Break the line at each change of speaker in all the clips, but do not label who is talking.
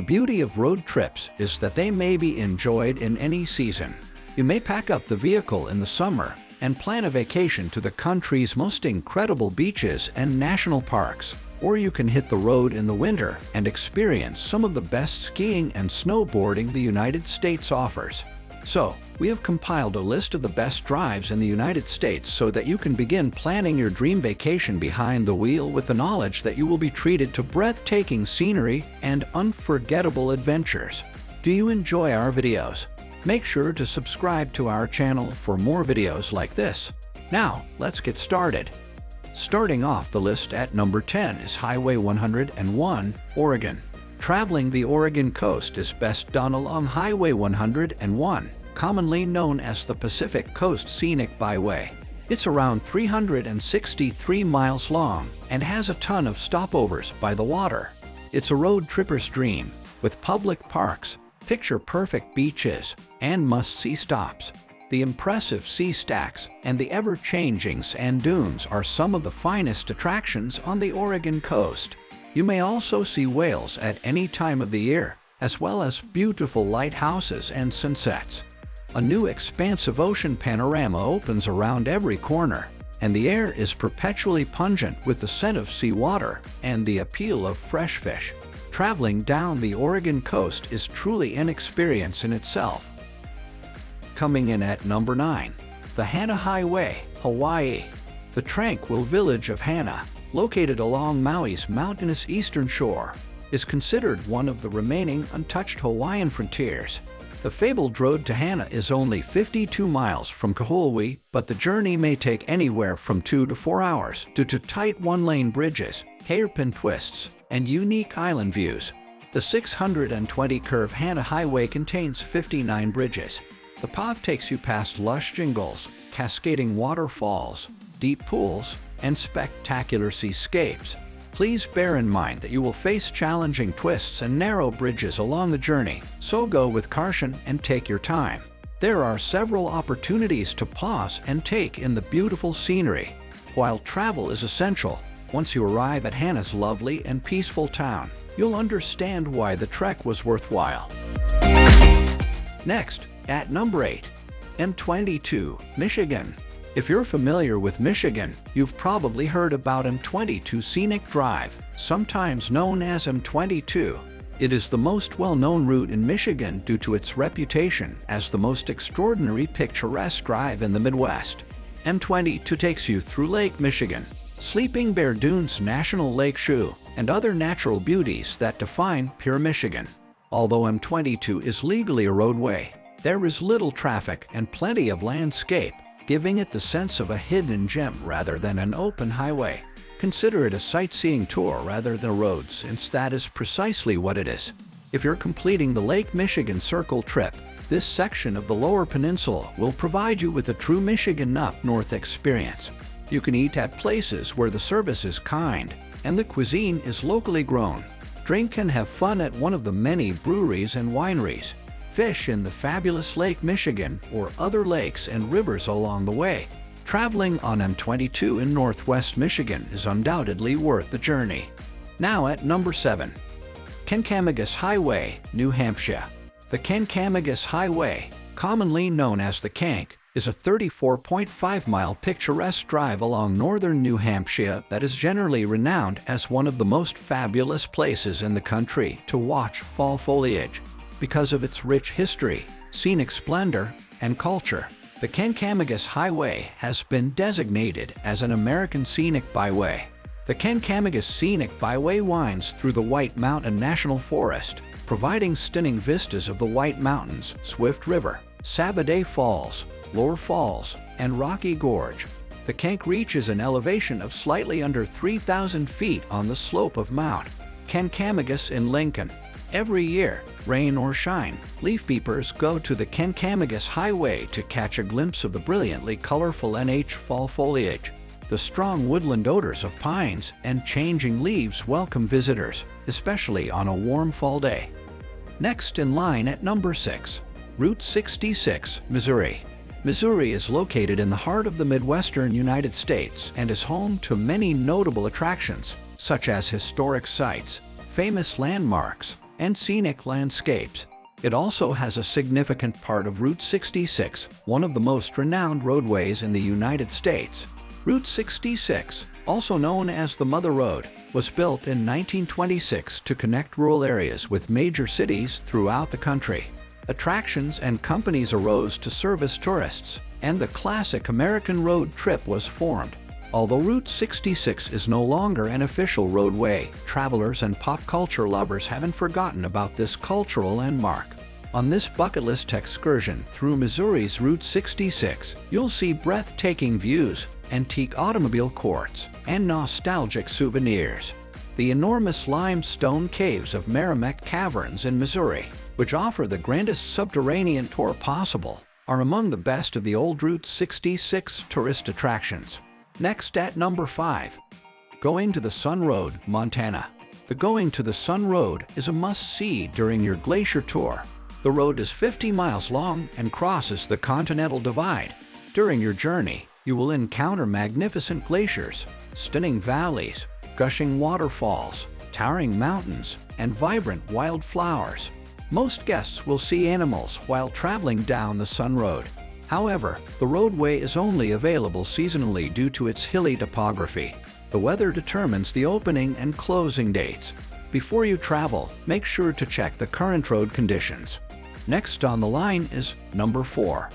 beauty of road trips is that they may be enjoyed in any season. You may pack up the vehicle in the summer and plan a vacation to the country's most incredible beaches and national parks. Or you can hit the road in the winter and experience some of the best skiing and snowboarding the United States offers. So, we have compiled a list of the best drives in the United States so that you can begin planning your dream vacation behind the wheel with the knowledge that you will be treated to breathtaking scenery and unforgettable adventures. Do you enjoy our videos? Make sure to subscribe to our channel for more videos like this. Now, let's get started. Starting off the list at number 10 is Highway 101, Oregon. Traveling the Oregon coast is best done along Highway 101, commonly known as the Pacific Coast Scenic Byway. It's around 363 miles long and has a ton of stopovers by the water. It's a road tripper's dream, with public parks, picture-perfect beaches, and must-see stops. The impressive sea stacks and the ever-changing sand dunes are some of the finest attractions on the Oregon coast. You may also see whales at any time of the year, as well as beautiful lighthouses and sunsets. A new expansive ocean panorama opens around every corner, and the air is perpetually pungent with the scent of seawater and the appeal of fresh fish. Traveling down the Oregon coast is truly an experience in itself. Coming in at number 9, the Hana Highway, Hawaii. The tranquil village of Hana, located along Maui's mountainous eastern shore, is considered one of the remaining untouched Hawaiian frontiers. The fabled road to Hana is only 52 miles from Kauai, but the journey may take anywhere from 2 to 4 hours due to tight one-lane bridges, hairpin twists, and unique island views. The 620-curve Hana Highway contains 59 bridges. The path takes you past lush jungles, cascading waterfalls, deep pools, and spectacular seascapes. Please bear in mind that you will face challenging twists and narrow bridges along the journey, so go with caution and take your time. There are several opportunities to pause and take in the beautiful scenery. While travel is essential, once you arrive at Hana's lovely and peaceful town, you'll understand why the trek was worthwhile. Next, at number 8, M22, Michigan. If you're familiar with Michigan, you've probably heard about M22 Scenic Drive, sometimes known as M22. It is the most well-known route in Michigan due to its reputation as the most extraordinary picturesque drive in the Midwest. M22 takes you through Lake Michigan, Sleeping Bear Dunes National Lake Shore, and other natural beauties that define pure Michigan. Although M22 is legally a roadway, there is little traffic and plenty of landscape, giving it the sense of a hidden gem rather than an open highway. Consider it a sightseeing tour rather than a road, since that is precisely what it is. If you're completing the Lake Michigan Circle trip, this section of the Lower Peninsula will provide you with a true Michigan up-north experience. You can eat at places where the service is kind and the cuisine is locally grown. Drink and have fun at one of the many breweries and wineries. Fish in the fabulous Lake Michigan or other lakes and rivers along the way. Traveling on M22 in northwest Michigan is undoubtedly worth the journey. Now at number 7, Kancamagus Highway, New Hampshire. The Kancamagus Highway, commonly known as the Kank, is a 34.5-mile picturesque drive along northern New Hampshire that is generally renowned as one of the most fabulous places in the country to watch fall foliage. Because of its rich history, scenic splendor, and culture, the Kancamagus Highway has been designated as an American Scenic Byway. The Kancamagus Scenic Byway winds through the White Mountain National Forest, providing stunning vistas of the White Mountains, Swift River, Sabaday Falls, Lower Falls, and Rocky Gorge. The Kank reaches an elevation of slightly under 3,000 feet on the slope of Mount Kancamagus in Lincoln. Every year, rain or shine, leaf peepers go to the Kancamagus Highway to catch a glimpse of the brilliantly colorful NH fall foliage. The strong woodland odors of pines and changing leaves welcome visitors, especially on a warm fall day. Next in line at number 6, Route 66, Missouri. Missouri is located in the heart of the Midwestern United States and is home to many notable attractions, such as historic sites, famous landmarks, and scenic landscapes. It also has a significant part of Route 66, one of the most renowned roadways in the United States. Route 66, also known as the Mother Road, was built in 1926 to connect rural areas with major cities throughout the country. Attractions and companies arose to service tourists, and the classic American road trip was formed. Although Route 66 is no longer an official roadway, travelers and pop culture lovers haven't forgotten about this cultural landmark. On this bucket list excursion through Missouri's Route 66, you'll see breathtaking views, antique automobile courts, and nostalgic souvenirs. The enormous limestone caves of Merrimack Caverns in Missouri, which offer the grandest subterranean tour possible, are among the best of the old Route 66 tourist attractions. Next at number 5. Going to the Sun Road, Montana. The Going to the Sun Road is a must-see during your glacier tour. The road is 50 miles long and crosses the Continental Divide. During your journey, you will encounter magnificent glaciers, stunning valleys, gushing waterfalls, towering mountains, and vibrant wildflowers. Most guests will see animals while traveling down the Sun Road. However, the roadway is only available seasonally due to its hilly topography. The weather determines the opening and closing dates. Before you travel, make sure to check the current road conditions. Next on the line is number 4.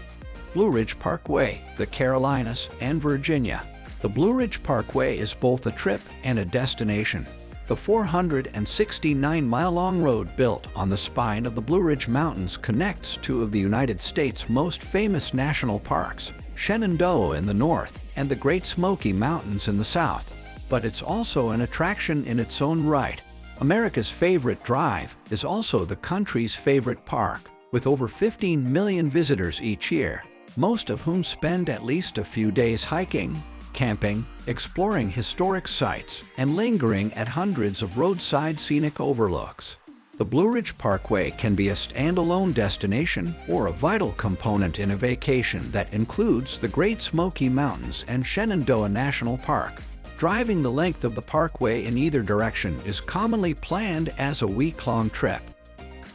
Blue Ridge Parkway, the Carolinas and Virginia. The Blue Ridge Parkway is both a trip and a destination. The 469-mile-long road built on the spine of the Blue Ridge Mountains connects two of the United States' most famous national parks, Shenandoah in the north and the Great Smoky Mountains in the south. But it's also an attraction in its own right. America's favorite drive is also the country's favorite park, with over 15 million visitors each year, most of whom spend at least a few days hiking, camping, exploring historic sites, and lingering at hundreds of roadside scenic overlooks. The Blue Ridge Parkway can be a standalone destination or a vital component in a vacation that includes the Great Smoky Mountains and Shenandoah National Park. Driving the length of the parkway in either direction is commonly planned as a week-long trip.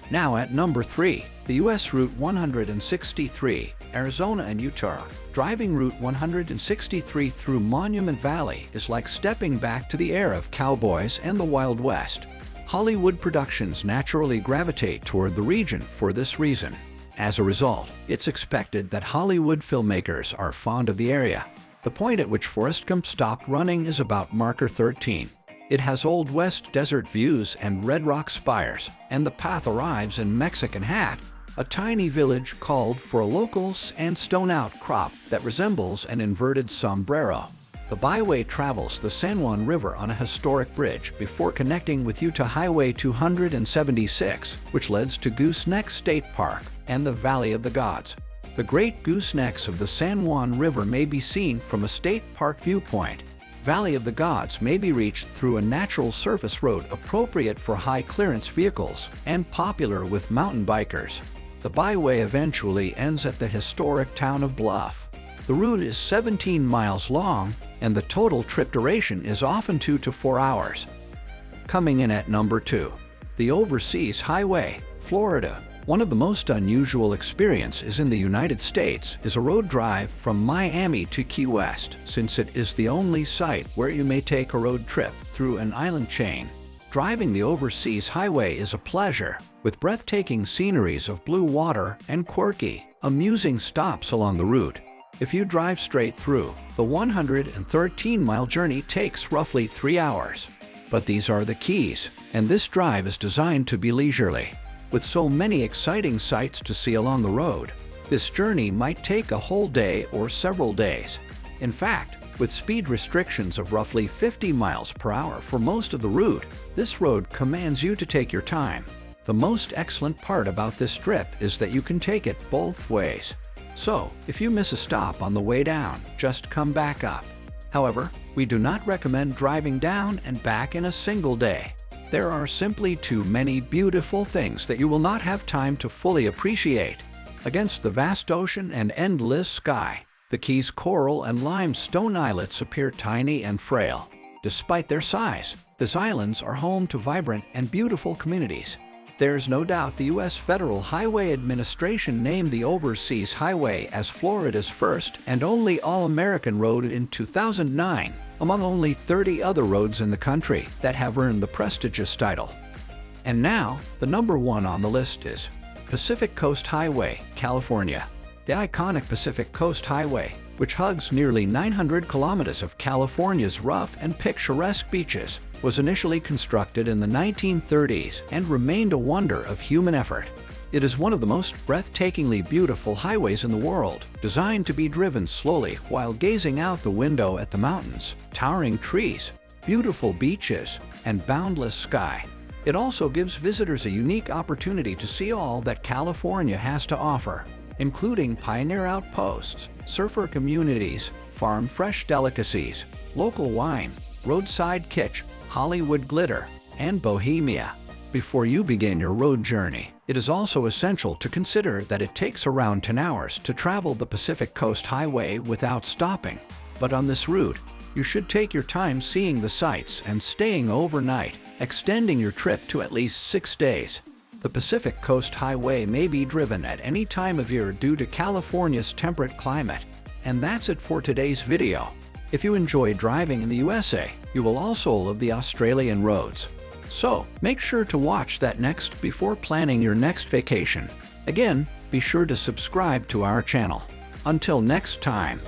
Now at number 3, the U.S. Route 163, Arizona and Utah. Driving Route 163 through Monument Valley is like stepping back to the era of cowboys and the Wild West. Hollywood productions naturally gravitate toward the region for this reason. As a result, it's expected that Hollywood filmmakers are fond of the area. The point at which Forrest Gump stopped running is about marker 13. It has Old West desert views and red rock spires, and the path arrives in Mexican Hat, a tiny village called for a local sandstone outcrop that resembles an inverted sombrero. The byway travels the San Juan River on a historic bridge before connecting with Utah Highway 276, which leads to Gooseneck State Park and the Valley of the Gods. The Great Goosenecks of the San Juan River may be seen from a state park viewpoint. Valley of the Gods may be reached through a natural surface road appropriate for high-clearance vehicles and popular with mountain bikers. The byway eventually ends at the historic town of Bluff. The route is 17 miles long, and the total trip duration is often 2 to 4 hours. Coming in at number 2, the Overseas Highway, Florida. One of the most unusual experiences in the United States is a road drive from Miami to Key West, since it is the only site where you may take a road trip through an island chain. Driving the Overseas Highway is a pleasure, with breathtaking sceneries of blue water and quirky, amusing stops along the route. If you drive straight through, the 113-mile journey takes roughly 3 hours. But these are the keys, and this drive is designed to be leisurely. With so many exciting sights to see along the road, this journey might take a whole day or several days. In fact, with speed restrictions of roughly 50 miles per hour for most of the route, this road commands you to take your time. The most excellent part about this trip is that you can take it both ways. So, if you miss a stop on the way down, just come back up. However, we do not recommend driving down and back in a single day. There are simply too many beautiful things that you will not have time to fully appreciate. Against the vast ocean and endless sky, the Keys' coral and limestone islets appear tiny and frail. Despite their size, these islands are home to vibrant and beautiful communities. There's no doubt the U.S. Federal Highway Administration named the Overseas Highway as Florida's first and only all-American road in 2009, among only 30 other roads in the country that have earned the prestigious title. And now, the number one on the list is Pacific Coast Highway, California. The iconic Pacific Coast Highway, which hugs nearly 900 kilometers of California's rough and picturesque beaches, was initially constructed in the 1930s and remained a wonder of human effort. It is one of the most breathtakingly beautiful highways in the world, designed to be driven slowly while gazing out the window at the mountains, towering trees, beautiful beaches, and boundless sky. It also gives visitors a unique opportunity to see all that California has to offer, including pioneer outposts, surfer communities, farm-fresh delicacies, local wine, roadside kitsch, Hollywood glitter, and Bohemia. Before you begin your road journey, it is also essential to consider that it takes around 10 hours to travel the Pacific Coast Highway without stopping. But on this route, you should take your time seeing the sights and staying overnight, extending your trip to at least 6 days. The Pacific Coast Highway may be driven at any time of year due to California's temperate climate. And that's it for today's video. If you enjoy driving in the USA, you will also love the Australian roads. So, make sure to watch that next before planning your next vacation. Again, be sure to subscribe to our channel. Until next time.